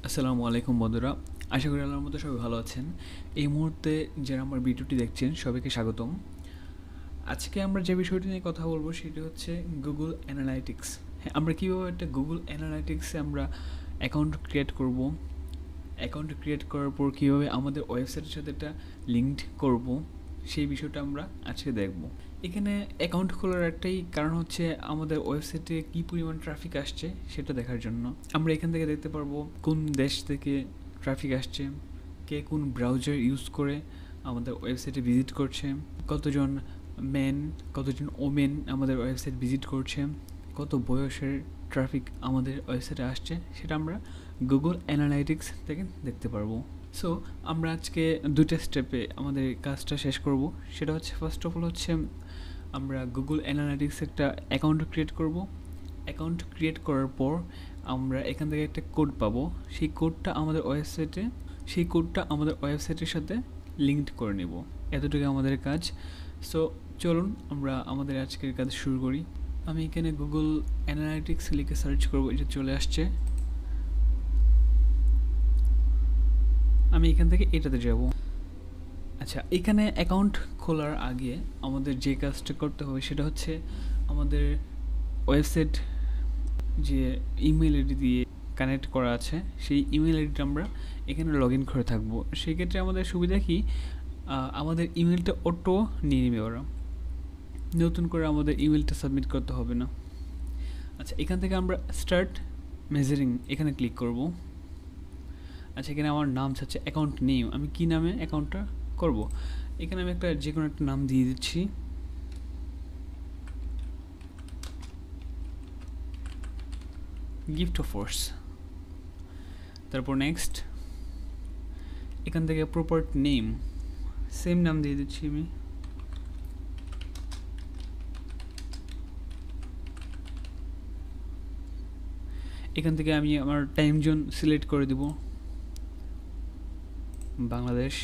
আসসালামু আলাইকুম বন্ধুরা, আশা করি আল্লাহর মতো সবাই ভালো আছেন। এই মুহূর্তে যারা আমার ভিডিওটি দেখছেন সবাইকে স্বাগতম। আজকে আমরা যে বিষয়টি নিয়ে কথা বলবো সেটি হচ্ছে গুগল অ্যানালাইটিক্স। হ্যাঁ, আমরা কীভাবে একটা গুগল অ্যানালাইটিক্সে আমরা অ্যাকাউন্ট ক্রিয়েট করব, অ্যাকাউন্ট ক্রিয়েট করার পর কীভাবে আমাদের ওয়েবসাইটের সাথে এটা লিঙ্কড করব, সেই বিষয়টা আমরা আজকে দেখব। এখানে অ্যাকাউন্ট খোলার একটাই কারণ হচ্ছে আমাদের ওয়েবসাইটে কী পরিমাণ ট্রাফিক আসছে সেটা দেখার জন্য। আমরা এখান থেকে দেখতে পারবো কোন দেশ থেকে ট্রাফিক আসছে, কে কোন ব্রাউজার ইউজ করে আমাদের ওয়েবসাইটে ভিজিট করছে, কতজন মেন কতজন ওমেন আমাদের ওয়েবসাইট ভিজিট করছে, কত বয়সের ট্রাফিক আমাদের ওয়েবসাইটে আসছে, সেটা আমরা গুগল অ্যানালাইটিক্স থেকে দেখতে পারবো। সো আমরা আজকে দুইটা স্টেপে আমাদের কাজটা শেষ করব। সেটা হচ্ছে ফার্স্ট অফ অল হচ্ছে আমরা গুগল অ্যানালাইটিক্স একটা অ্যাকাউন্ট ক্রিয়েট করব। অ্যাকাউন্ট ক্রিয়েট করার পর আমরা এখান থেকে একটা কোড পাবো। সেই কোডটা আমাদের ওয়েবসাইটের সাথে লিঙ্কড করে নেব। এতটুকু আমাদের কাজ। সো চলুন আমরা আমাদের আজকের কাজ শুরু করি। আমি এখানে গুগল অ্যানালাইটিক্স লিখে সার্চ করব, এটা চলে আসছে। আমি এখান থেকে এটাতে যাব। আচ্ছা, এখানে অ্যাকাউন্ট খোলার আগে আমাদের যে কাজটা করতে হবে সেটা হচ্ছে আমাদের ওয়েবসাইট যে ইমেল আইডি দিয়ে কানেক্ট করা আছে সেই ইমেল আইডিটা আমরা এখানে লগ ইন করে থাকবো। সেই ক্ষেত্রে আমাদের সুবিধা কি, আমাদের ইমেলটা অটো নিয়ে নেবে ওরা, নতুন করে আমাদের ইমেলটা সাবমিট করতে হবে না। আচ্ছা, এখান থেকে আমরা স্টার্ট মেজারিং এখানে ক্লিক করব। আচ্ছা, এখানে আমার নাম চাচ্ছে অ্যাকাউন্ট নেম, আমি কি নামে অ্যাকাউন্টটা করব। এখানে আমি একটা যে কোনো একটা নাম দিয়ে দিচ্ছি। Gift of force. তারপর নেক্সট, এখান থেকে প্রপার নেম সেম নাম দিয়ে দিচ্ছি আমি। এখান থেকে আমি আমার টাইম জোন সিলেক্ট করে দেব বাংলাদেশ।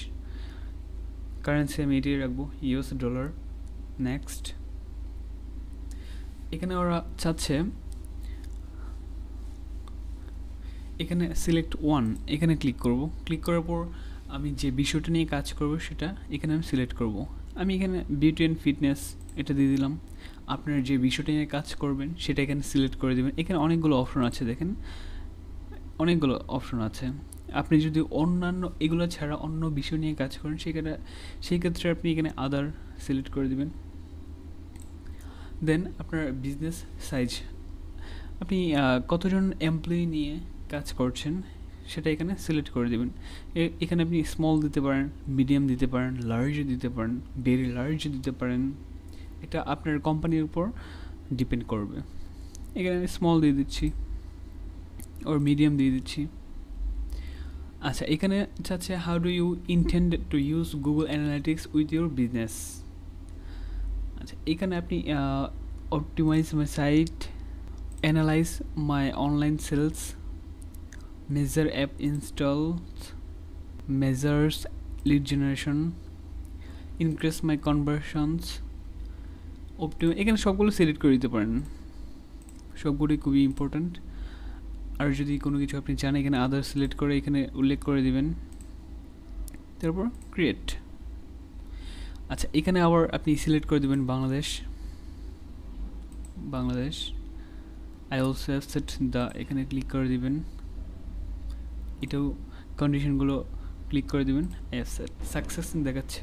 কারেন্সি আমি এটিয়ে রাখবো ইউএস ডলার। নেক্সট, এখানে ওরা চাচ্ছে এখানে সিলেক্ট ওয়ান, এখানে ক্লিক করব। ক্লিক করার পর আমি যে বিষয়টা নিয়ে কাজ করব সেটা এখানে আমি সিলেক্ট করব। আমি এখানে বিউটি অ্যান্ড ফিটনেস এটা দিয়ে দিলাম। আপনার যে বিষয়টা নিয়ে কাজ করবেন সেটা এখানে সিলেক্ট করে দেবেন। এখানে অনেকগুলো অপশন আছে, দেখেন অনেকগুলো অপশন আছে। আপনি যদি অন্যান্য এগুলো ছাড়া অন্য বিষয় নিয়ে কাজ করেন সেই ক্ষেত্রে আপনি এখানে আদার সিলেক্ট করে দেবেন। দেন আপনার বিজনেস সাইজ, আপনি কতজন এমপ্লয়ি নিয়ে কাজ করছেন সেটা এখানে সিলেক্ট করে দেবেন। এখানে আপনি স্মল দিতে পারেন, মিডিয়াম দিতে পারেন, লার্জ দিতে পারেন, ভেরি লার্জ দিতে পারেন। এটা আপনার কোম্পানির উপর ডিপেন্ড করবে। এখানে আমি স্মল দিয়ে দিচ্ছি ওর মিডিয়াম দিয়ে দিচ্ছি। আচ্ছা, এখানে চাচ্ছে how do you intend to use Google Analytics with your business. আচ্ছা, এখানে আপনি optimise my site, analyse my online sales, measure app installs, measures lead generation, increase my conversions, এখানে সবগুলো সিলেক্ট করে দিতে পারেন। সবগুলোই খুবই ইম্পর্ট্যান্ট। আর যদি কোনো কিছু আপনি চান এখানে আদার সিলেক্ট করে এখানে উল্লেখ করে দিবেন। তারপর ক্রিয়েট। আচ্ছা, এখানে আবার আপনি সিলেক্ট করে দেবেন Bangladesh. I also have set the, এখানে ক্লিক করে দিবেন। এটাও কন্ডিশনগুলো ক্লিক করে দিবেন। হ্যাভ সেট সাকসেস দেখাচ্ছে,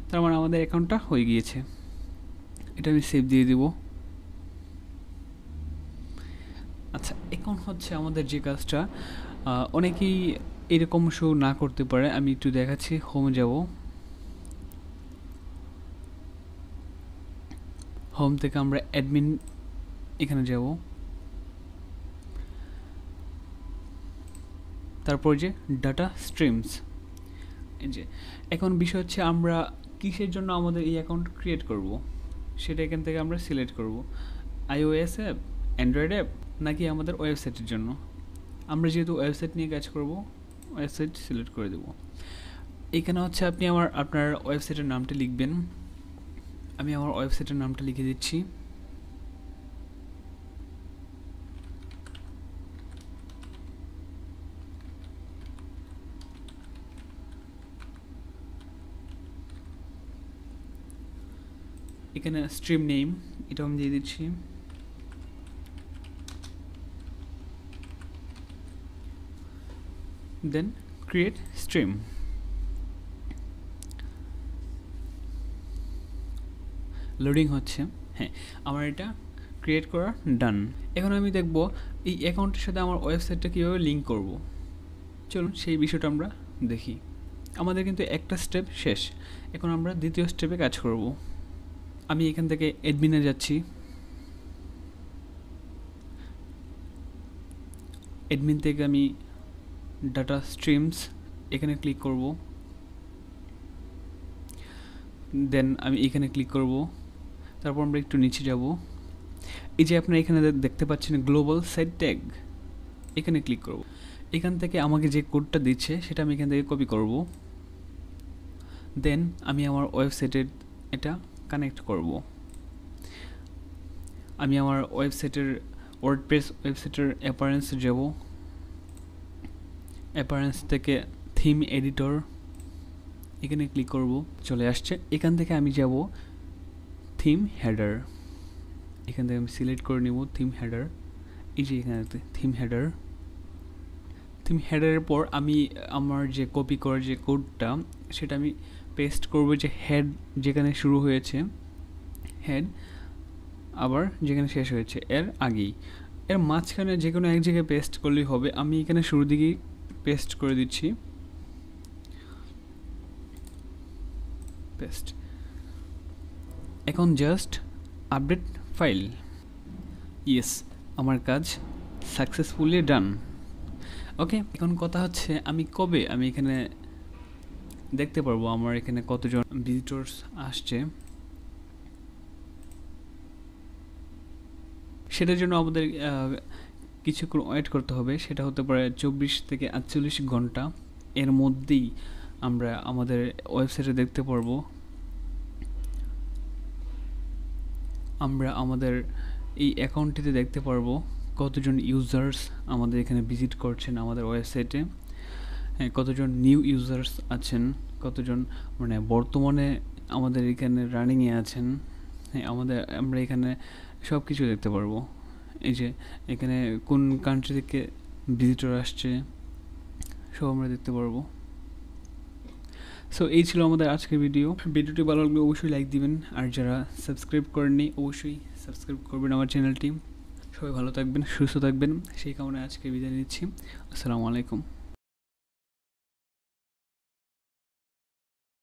তার মানে আমাদের অ্যাকাউন্টটা হয়ে গিয়েছে। এটা আমি সেভ দিয়ে দেব। আচ্ছা, এখন হচ্ছে আমাদের যে কাজটা, অনেকেই এরকম শো না করতে পারে। আমি একটু দেখাচ্ছি। হোমে যাব, হোম থেকে আমরা অ্যাডমিন এখানে যাব। তারপর যে ডাটা স্ট্রিমস, এই যে এখন বিষয় হচ্ছে আমরা কিসের জন্য আমাদের এই অ্যাকাউন্ট ক্রিয়েট করব সেটা এখান থেকে আমরা সিলেক্ট করব। iOS অ্যাপ, অ্যান্ড্রয়েড অ্যাপ, নাকি আমাদের ওয়েবসাইটের জন্য। আমরা যেহেতু ওয়েবসাইট নিয়ে কাজ করব, ওয়েবসাইট সিলেক্ট করে দেব। এখানে হচ্ছে আপনি আপনার ওয়েবসাইটের নামটা লিখবেন। আমি আমার ওয়েবসাইটের নামটা লিখে দিচ্ছি। এখানে স্ট্রিম নেম এটা আমি দিয়ে দিচ্ছি, দেন ক্রিয়েট স্ট্রিম। লোডিং হচ্ছে। হ্যাঁ, আমার এটা ক্রিয়েট করা ডান। এখন আমি দেখব এই অ্যাকাউন্টের সাথে আমার ওয়েবসাইটটা কীভাবে লিঙ্ক করব। চলুন সেই বিষয়টা আমরা দেখি। আমাদের কিন্তু একটা স্টেপ শেষ, এখন আমরা দ্বিতীয় স্টেপে কাজ করব। আমি এখান থেকে অ্যাডমিনে যাচ্ছি, অ্যাডমিন থেকে আমি ডাটা স্ট্রিমস এখানে ক্লিক করব, দেন আমি এখানে ক্লিক করব, তারপর আমরা একটু নিচে যাব। এই যে আপনারা এখানে দেখতে পাচ্ছেন গ্লোবাল সাইট ট্যাগ, এখানে ক্লিক করব। এখান থেকে আমাকে যে কোডটা দিচ্ছে সেটা আমি এখান থেকে কপি করব, দেন আমি আমার ওয়েবসাইটের এটা কানেক্ট করব। আমি আমার ওয়েবসাইটের ওয়ার্ডপ্রেস ওয়েবসাইটের অ্যাপারেন্সে যাব, অ্যাপারেন্স থেকে থিম এডিটর এখানে ক্লিক করব, চলে আসছে। এখান থেকে আমি যাব থিম হেডার, এখান থেকে আমি সিলেক্ট করে নেব থিম হেডার। এই যে এখানে থিম হেডার, থিম হেডারের পর আমি আমার যে কপি করার যে কোডটা সেটা আমি পেস্ট করব, যে হেড যেখানে শুরু হয়েছে হেড, আবার যেখানে শেষ হয়েছে এর আগেই, এর মাঝখানে যে কোনো এক জায়গায় পেস্ট করলেই হবে। আমি এখানে শুরুর দিকেই পেস্ট করে দিচ্ছি, পেস্ট। এখন জাস্ট আপডেট ফাইল। ইয়েস, আমার কাজ সাকসেসফুলি ডান। ওকে, এখন কথা হচ্ছে আমি কবে আমি এখানে দেখতে পারবো আমার এখানে কতজন ভিজিটর্স আসছে। সেটার জন্য আমাদের কিছুক্ষণ ওয়েট করতে হবে, সেটা হতে পারে 24 থেকে 48 ঘন্টা। এর মধ্যেই আমরা আমাদের ওয়েবসাইটে দেখতে পারবো আমরা আমাদের এই অ্যাকাউন্টটিতে দেখতে পারবো কতজন ইউজার্স আমাদের এখানে ভিজিট করছেন আমাদের ওয়েবসাইটে, কতজন নিউ ইউজার্স আছেন, কতজন মানে বর্তমানে আমাদের এখানে রানিংয়ে আছেন। আমরা এখানে সব কিছু দেখতে পারবো। এই যে এখানে কোন কান্ট্রি থেকে ভিজিটর আসছে সব আমরা দেখতে পারবো। সো এই ছিল আমাদের আজকের ভিডিওটি ভালো লাগলে অবশ্যই লাইক দিবেন, আর যারা সাবস্ক্রাইব করেননি অবশ্যই সাবস্ক্রাইব করবেন আমার চ্যানেলটি। সবাই ভালো থাকবেন, সুস্থ থাকবেন, সেই কারণে আজকে বিদায় নিচ্ছি। আসসালামু আলাইকুম।